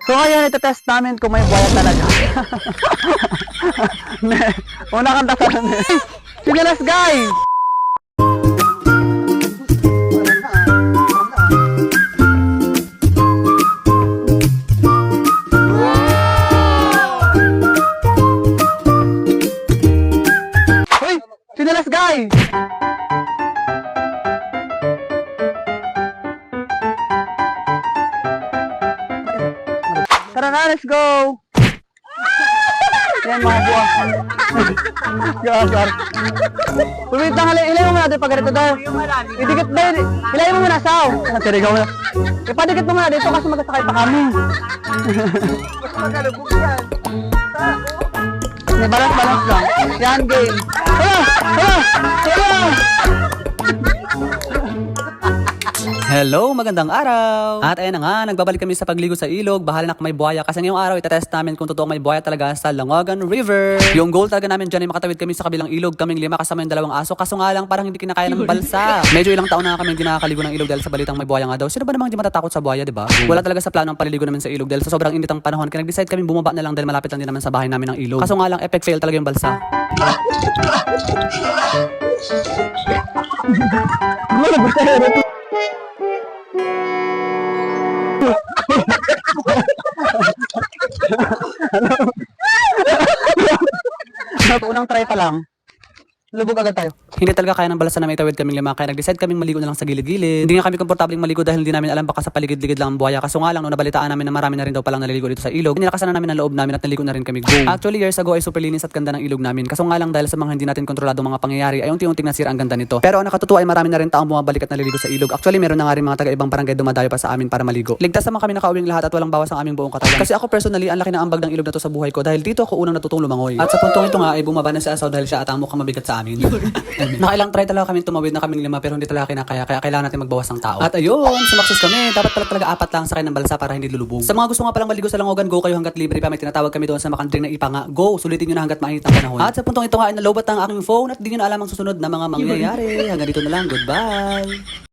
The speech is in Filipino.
So ngayon, itetest namin kung may buhaya talaga. Una kang tatanan eh. Sinilas guys! Hoy! Sinilas guys! Tara na, let's go! Yan mga buwan. Gasar. Pumit na halay, ilay mo muna dito pag ganito daw. Idikit na yun. Ilay mo muna, saw. Tirigaw mo na. Ipadikit mo muna dito kasi magkasakay pa kami. May balance lang. Yan, game. Hala! Hala! Hala! Hello, magandang araw! At ayan na nga, nagbabalik kami sa pagligo sa ilog, bahala na kung may buhaya kasi ngayong araw itetest namin kung totoong may buhaya talaga sa Langogan River. Yung goal talaga namin dyan ay makatawid kami sa kabilang ilog, kaming 5 kasama yung 2 aso, kaso nga lang parang hindi kinakaya ng balsa. Medyo ilang taon na kami hindi nakakaligo ng ilog dahil sa balitang may buhaya nga daw. Sino ba namang hindi matatakot sa buhaya, diba? Wala talaga sa plano ang paliligo namin sa ilog dahil sa sobrang init ang panahon, kaya nag-decide kami bumaba na lang dahil malapit lang din naman sa bahay namin ng ilog. Kaso nga lang, epic fail talaga yung balsa. Unang try pa lang. Lubog agad tayo. Hindi talaga kaya ng balasa na may tawid kaming 5 kaya nag-decide kaming maligo na lang sa gilid-gilid. Hindi nga kami komportabling maligo dahil hindi namin alam baka sa paligid-ligid lang ang buhaya. Kaso nga lang nung nabalitaan namin na marami na rin daw palang naliligo dito sa ilog, nilakasan na namin ang loob namin at naligo na rin kami. Go! Actually years ago ay super linis at ganda ng ilog namin. Kaso nga lang dahil sa mga hindi natin kontroladong mga pangyayari ay unti-unting nasira ang ganda nito. Pero ang nakatutuwa ay marami na rin taong bumabalik at naliligo sa ilog. Actually meron na nga rin mga taga-ibang barangay dumadayo pa sa amin para maligo. Ligtas naman kami nakauwing lahat at walang bawas ang aming buong katawan. Kasi ako personally ang laki ng ambag ng ilog na to sa buhay ko dahil dito ako unang natutong lumangoy. At sa puntong ito nga ay bumaba na si Asaw dahil siya ata mukhang mabigat sa amin. Nakailang try talaga kami tumawid na kaming 5 pero hindi talaga kinakaya kaya kailangan natin magbawas ng tao. At ayun, sumakses kami. Dapat pala talaga 4 lang sakay ng balsa para hindi lulubog. Sa mga gusto nga palang maligo sa Langogan, go kayo hanggat libre pa. May tinatawag kami doon sa makandring na ipa nga. Go, sulitin nyo na hanggat mainit ang panahon. At sa puntong ito nga ay nalobat ang aking phone at di nyo na alam ang susunod na mga mangyayari. Hanggang dito na lang. Goodbye!